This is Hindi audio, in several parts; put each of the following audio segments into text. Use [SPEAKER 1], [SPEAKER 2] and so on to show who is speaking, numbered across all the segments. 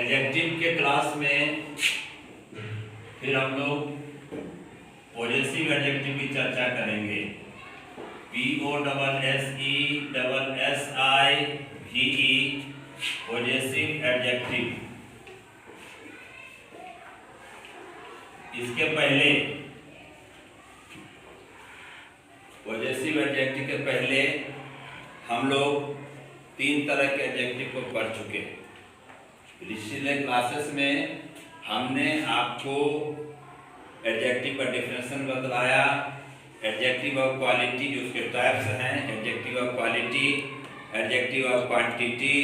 [SPEAKER 1] एडजेक्टिव के क्लास में फिर हम लोग पॉजेसिव एडजेक्टिव की चर्चा करेंगे। POSSESSIVE possessive adjective. इसके पहले पॉजेसिव एडजेक्टिव के पहले हम लोग 3 तरह के एडजेक्टिव को पढ़ चुके हैं। पिछले क्लासेस में हमने आपको एडजेक्टिव का डेफिनेशन बतलाया, एडजेक्टिव ऑफ क्वालिटी जो उसके टाइप्स हैं, adjective of quality, adjective of quantity,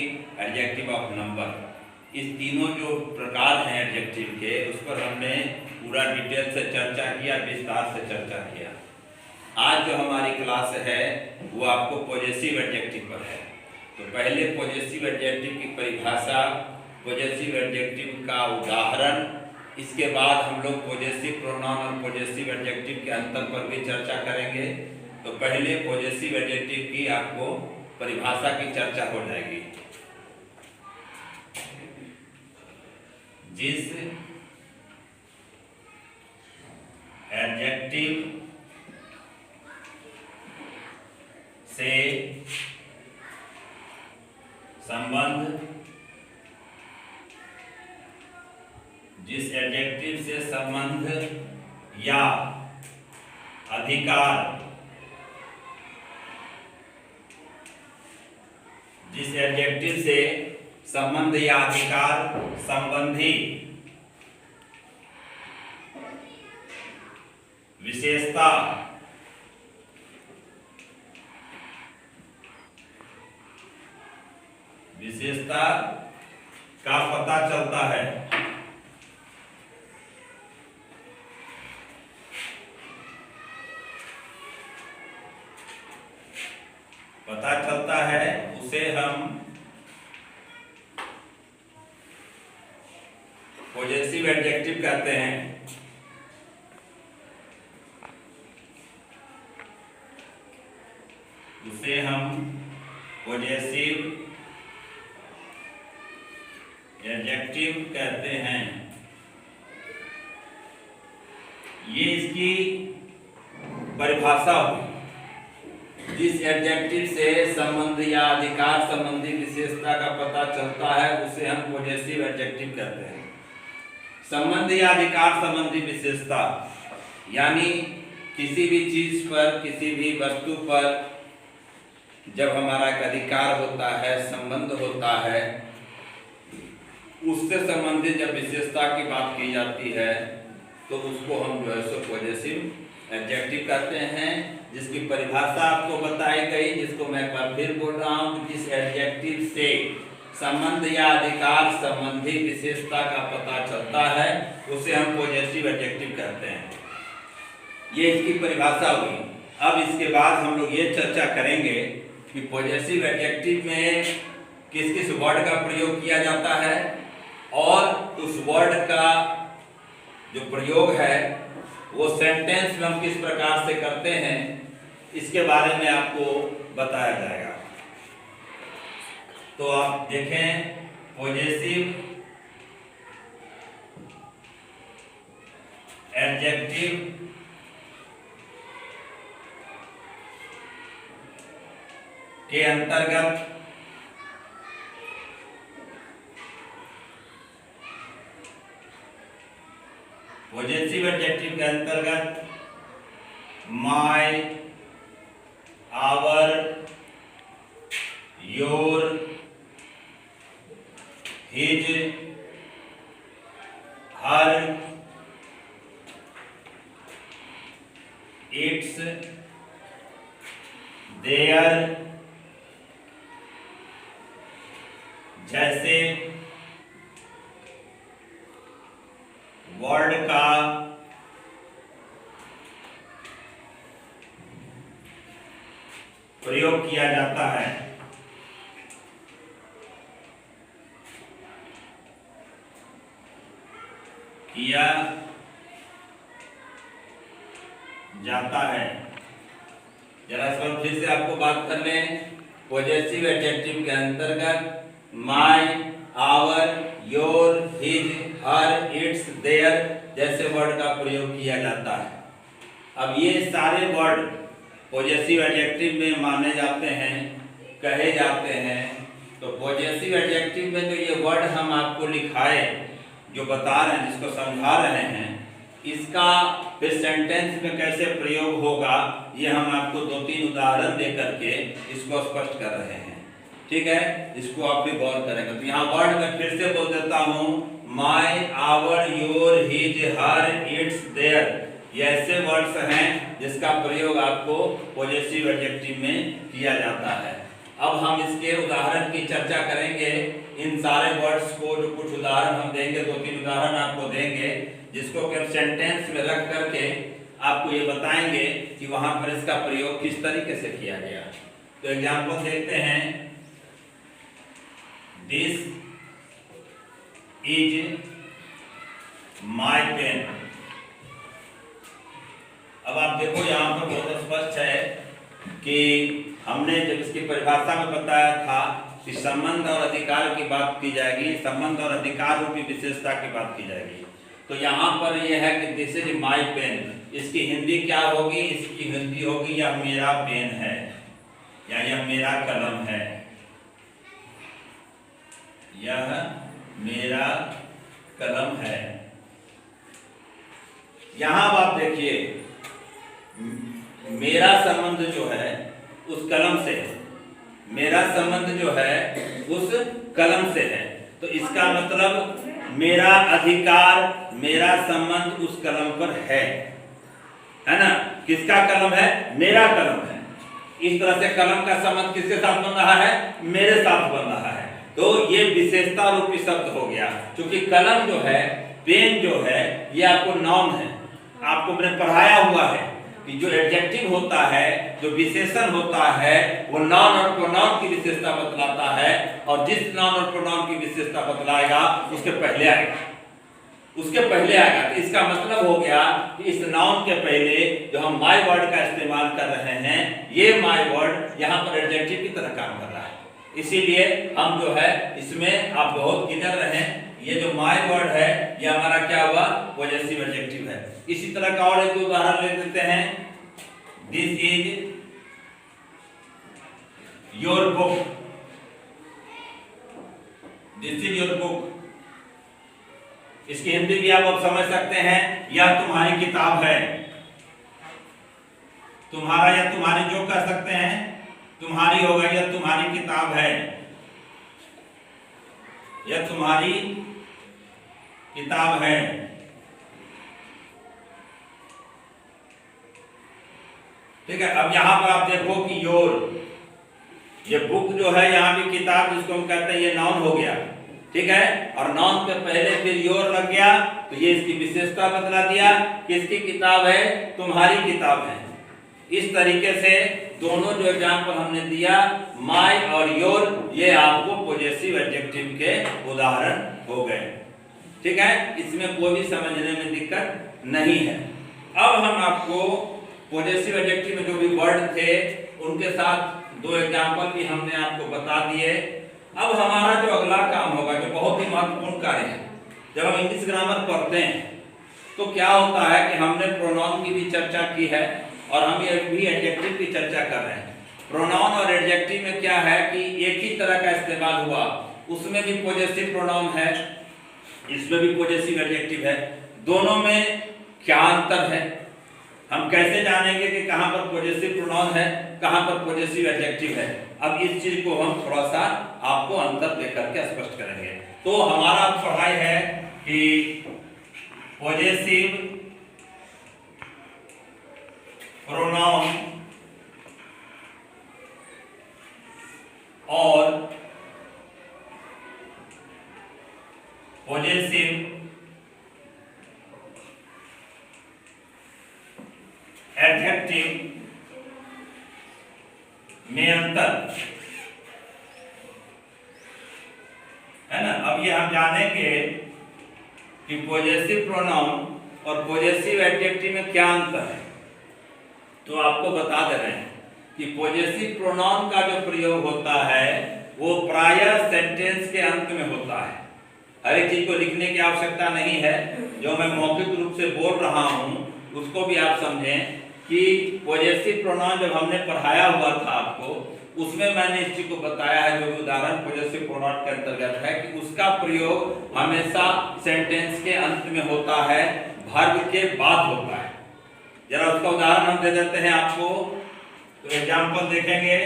[SPEAKER 1] adjective of number. इस तीनों जो प्रकार हैं एडजेक्टिव के, उस पर हमने पूरा डिटेल से चर्चा किया, विस्तार से चर्चा किया। आज जो हमारी क्लास है वो आपको पॉजेसिव एडजेक्टिव पर है। तो पहले पॉजेसिव एडजेक्टिव की परिभाषा, पॉजेसिव एडजेक्टिव का उदाहरण, इसके बाद हम लोग पॉजेसिव प्रोनाउन और पॉजेसिव एडजेक्टिव के अंतर पर भी चर्चा करेंगे। तो पहले पॉजेसिव एडजेक्टिव की आपको परिभाषा की चर्चा हो जाएगी। जिस एडजेक्टिव से संबंध या अधिकार, जिस एडजेक्टिव से संबंध या अधिकार संबंधी विशेषता का पता चलता है, उसे हम पॉजेसिव एडजेक्टिव कहते हैं। उसे हम पॉजेसिव एडजेक्टिव कहते हैं। ये इसकी परिभाषा हुई। जिस एडजेक्टिव से संबंध या अधिकार संबंधी विशेषता का पता चलता है उसे हम पॉजेसिव एडजेक्टिव कहते हैं। संबंध या अधिकार संबंधी विशेषता यानी किसी भी चीज पर, किसी भी वस्तु पर जब हमारा एक अधिकार होता है, संबंध होता है, उससे संबंधित जब विशेषता की बात की जाती है तो उसको हम जो है सो पॉजेसिव एडजेक्टिव कहते हैं। जिसकी परिभाषा आपको बताई गई, जिसको मैं एक बार फिर बोल रहा हूँ, जिस एडजेक्टिव से संबंध या अधिकार संबंधी विशेषता का पता चलता है उसे हम पॉजेसिव एडजेक्टिव कहते हैं। ये इसकी परिभाषा हुई। अब इसके बाद हम लोग ये चर्चा करेंगे कि पॉजेसिव एडजेक्टिव में किस किस वर्ड का प्रयोग किया जाता है और उस वर्ड का जो प्रयोग है वो सेंटेंस में हम किस प्रकार से करते हैं, इसके बारे में आपको बताया जाएगा। तो आप देखें, पॉजेसिव एडजेक्टिव के अंतर्गत पॉजेसिव एडजेक्टिव के अंतर्गत my, our, your, his, her, its, their जैसे वर्ड का प्रयोग किया जाता है। किया जाता है। जरा इस पर फिर से आपको बात कर लें। पॉजेसिव एडजेक्टिव के अंतर्गत my, our, your, his, her, its, their जैसे वर्ड का प्रयोग किया जाता है। अब ये सारे वर्ड पॉजेसिव एडजेक्टिव में माने जाते हैं, कहे जाते हैं। तो पॉजेसिव एडजेक्टिव में जो ये वर्ड हम आपको लिखाए, जो बता रहे हैं, जिसको समझा रहे हैं, इसका फिर सेंटेंस में कैसे प्रयोग होगा, ये हम आपको 2-3 उदाहरण दे करके इसको स्पष्ट कर रहे हैं। ठीक है, इसको आप भी गौर करेंगे। तो यहाँ वर्ड में फिर से बोल देता हूँ, my, our, your, his, her, its, there, ये ऐसे वर्ड्स हैं जिसका प्रयोग आपको पॉजेसिव एडजेक्टिव में किया जाता है। अब हम इसके उदाहरण की चर्चा करेंगे। इन सारे वर्ड्स को जो कुछ उदाहरण हम देंगे, 2-3 उदाहरण आपको देंगे, जिसको कि हम सेंटेंस में रख करके आपको ये बताएंगे कि वहां पर इसका प्रयोग किस तरीके से किया गया। तो एग्जाम्पल देखते हैं। This is my pen. अब आप देखो यहाँ पर बहुत स्पष्ट है कि हमने जब इसकी परिभाषा में बताया था कि संबंध और अधिकार की बात की जाएगी, संबंध और अधिकार रूपी विशेषता की बात की जाएगी। तो यहाँ पर यह है कि दिस इज माई पेन, इसकी हिंदी क्या होगी? इसकी हिंदी होगी यह मेरा पेन है, या यह मेरा कलम है, यह मेरा कलम है। यहां आप देखिए, मेरा संबंध जो है उस कलम से है, मेरा संबंध जो है उस कलम से है। तो इसका मतलब मेरा अधिकार, मेरा संबंध उस कलम पर है ना? किसका कलम है? मेरा कलम है। इस तरह से कलम का संबंध किसके साथ बन रहा है? मेरे साथ बन रहा है। तो ये विशेषता रूपी शब्द हो गया, क्योंकि कलम जो है, पेन जो है, ये आपको नाउन है। आपको मैंने पढ़ाया हुआ है कि जो एडजेक्टिव होता है, जो विशेषण होता है, वो नाउन और प्रोनाउन की विशेषता बतलाता है, और जिस नाउन और प्रोनाउन की विशेषता बतलाएगा उसके पहले आएगा, उसके पहले आएगा। तो इसका मतलब हो गया कि इस नाउन के पहले जो हम माय वर्ड का इस्तेमाल कर रहे हैं, ये माय वर्ड यहाँ पर एडजेक्टिव की तरह काम कर रहा है। इसीलिए हम जो है इसमें आप बहुत क्लियर रहें, ये जो माय वर्ड है ये हमारा क्या हुआ? पॉजेसिव एडजेक्टिव है। इसी तरह का और एक उदाहरण ले लेते हैं। This is your book, this is your book, इसकी हिंदी भी आप समझ सकते हैं, यह तुम्हारी किताब है। तुम्हारा या तुम्हारी जो कह सकते हैं, तुम्हारी होगा, यह तुम्हारी किताब है, यह तुम्हारी किताब है। ठीक है, अब यहां पर आप देखो कि योर, ये बुक जो है, यहां भी किताब जिसको हम कहते हैं, ये नाउन हो गया। ठीक है, और नाउन पे पहले फिर योर लग गया, तो ये इसकी विशेषता बतला दिया, किसकी किताब है? तुम्हारी किताब है। इस तरीके से दोनों जो एग्जाम्पल हमने दिया, माय और योर, ये आपको पॉजेसिव एडजेक्टिव के उदाहरण हो गए। ठीक है, इसमें कोई भी समझने में दिक्कत नहीं है। अब हम आपको पॉजेसिव एडजेक्टिव में जो भी वर्ड थे उनके साथ 2 एग्जाम्पल भी हमने आपको बता दिए। अब हमारा जो अगला काम होगा, जो बहुत ही महत्वपूर्ण कार्य है, जब हम इंग्लिश ग्रामर पढ़ते हैं तो क्या होता है कि हमने प्रोनाउन की भी चर्चा की है और हम ये भी एडजेक्टिव की चर्चा कर रहे हैं। प्रोनाउन और एडजेक्टिव में क्या है कि एक ही तरह का इस्तेमाल हुआ, उसमें भी पॉजेसिव प्रोनाउन है, इसमें भी पॉजेसिव एडजेक्टिव है। दोनों में क्या अंतर है? हम कैसे जानेंगे कि कहां पर पॉजेसिव प्रोनाउन है, कहां पर पॉजेसिव एडजेक्टिव है? अब इस चीज को हम थोड़ा सा आपको अंतर देकर के स्पष्ट करेंगे। तो हमारा पढ़ाई है कि पॉजेसिव प्रोनाउन और पॉजेसिव एडजेक्टिव में अंतर है ना। अब ये हम जानेंगे कि पॉजेसिव प्रोनाउन और पॉजेसिव एडजेक्टिव में क्या अंतर है। तो आपको बता दे रहे हैं कि पॉजेसिव प्रोनाउन का जो प्रयोग होता है वो प्रायः सेंटेंस के अंत में होता है। हर एक चीज को लिखने की आवश्यकता नहीं है, जो मैं मौखिक रूप से बोल रहा हूँ उसको भी आप समझें कि पॉजेसिव प्रोनाउन जब हमने पढ़ाया हुआ था आपको, उसमें मैंने इस चीज को बताया है, जो उदाहरण पॉजेसिव प्रोनाउन के अंतर्गत है, कि उसका प्रयोग हमेशा सेंटेंस के अंत में होता है, वर्ब के बाद होता है। जरा उसका उदाहरण हम दे देते हैं आपको, तो एग्जांपल देखेंगे।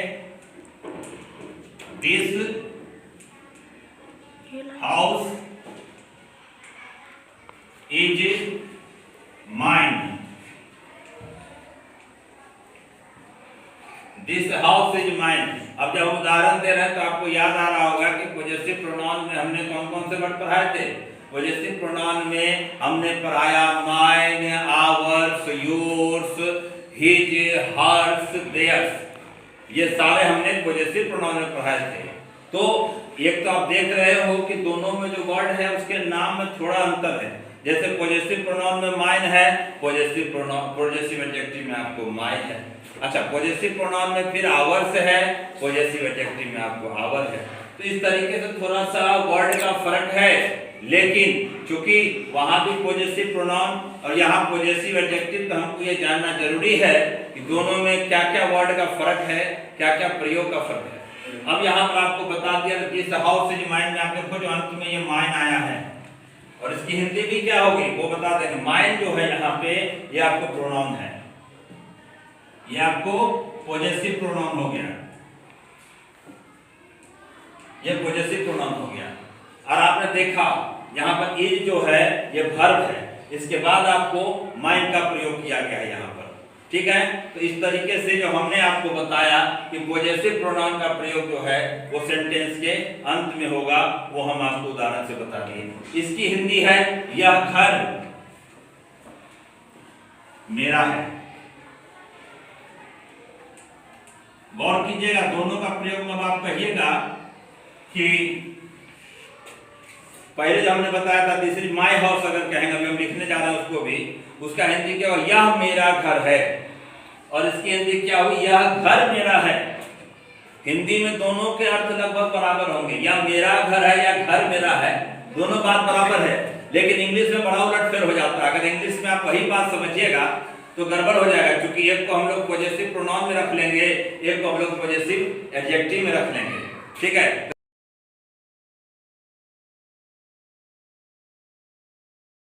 [SPEAKER 1] This house is mine. This house is mine. अब जब हम उदाहरण दे रहे हैं तो आपको याद आ रहा होगा कि पॉजेसिव प्रोनाउन में हमने कौन कौन से वर्ड पढ़ाए थे। पॉजेसिव प्रोनाउन में हमने पढ़ाया mine, ours, yours, his, hers, theirs. ये सारे हमने पॉजेसिव प्रोनाउन में पढ़ाए थे। तो एक तो आप देख रहे हो कि दोनों में जो वर्ड है उसके नाम में थोड़ा अंतर है। जैसे पॉजेसिव प्रोनाउन में माइन है, पॉजेसिव एडजेक्टिव में आपको माइन है। अच्छा, पॉजेसिव प्रोनाउन में फिर आवर्स है, पॉजेसिव एडजेक्टिव में आपको आवर है। तो इस तरीके से थोड़ा सा वर्ड का फर्क है, लेकिन चूंकि वहां भी पॉजेसिव प्रोनाउन और यहाँ पॉजेसिव एडजेक्टिव, तो हमको ये जानना जरूरी है कि दोनों में क्या क्या वर्ड का फर्क है, क्या क्या प्रयोग का फर्क है। अब यहाँ पर आपको बता दिया दिस हाउस इज माइन में आप देखो जो अंत में ये माइन आया है, और इसकी हिंदी भी क्या होगी वो बता देंगे। माइन जो है यहाँ पे ये आपको प्रोनाउन है, ये आपको पॉजेसिव प्रोनाउन हो गया, ये पॉजेसिव प्रोनाउन हो गया। और आपने देखा यहाँ पर इज जो है ये वर्ब है, इसके बाद आपको माइन का प्रयोग किया गया है यहाँ पर, ठीक है। तो इस तरीके से जो हमने आपको बताया कि पॉजेसिव प्रोनाउन का प्रयोग जो है वो सेंटेंस के अंत में होगा, वो हम आपको उदाहरण से बता दिए। इसकी हिंदी है यह घर मेरा है। गौर कीजिएगा, दोनों का प्रयोग अब आप कहिएगा कि पहले जो हमने बताया था दिस इज माय हाउस, अगर कहेंगे, अभी हम लिखने जा रहे हैं उसको भी, उसका हिंदी क्या हुआ, यह मेरा घर है। और इसकी हिंदी क्या हुई, यह घर मेरा है। हिंदी में दोनों के अर्थ लगभग बराबर होंगे, या मेरा घर है या घर मेरा है, दोनों बात बराबर है। लेकिन इंग्लिश में बड़ा उलटफेर हो जाता है। अगर इंग्लिश में आप वही बात समझिएगा तो गड़बड़ हो जाएगा, क्योंकि एक को हम लोग पॉजेसिव प्रोनाउन में रख लेंगे, एक को हम लोग पॉजेसिव एडजेक्टिव में रख लेंगे, ठीक है।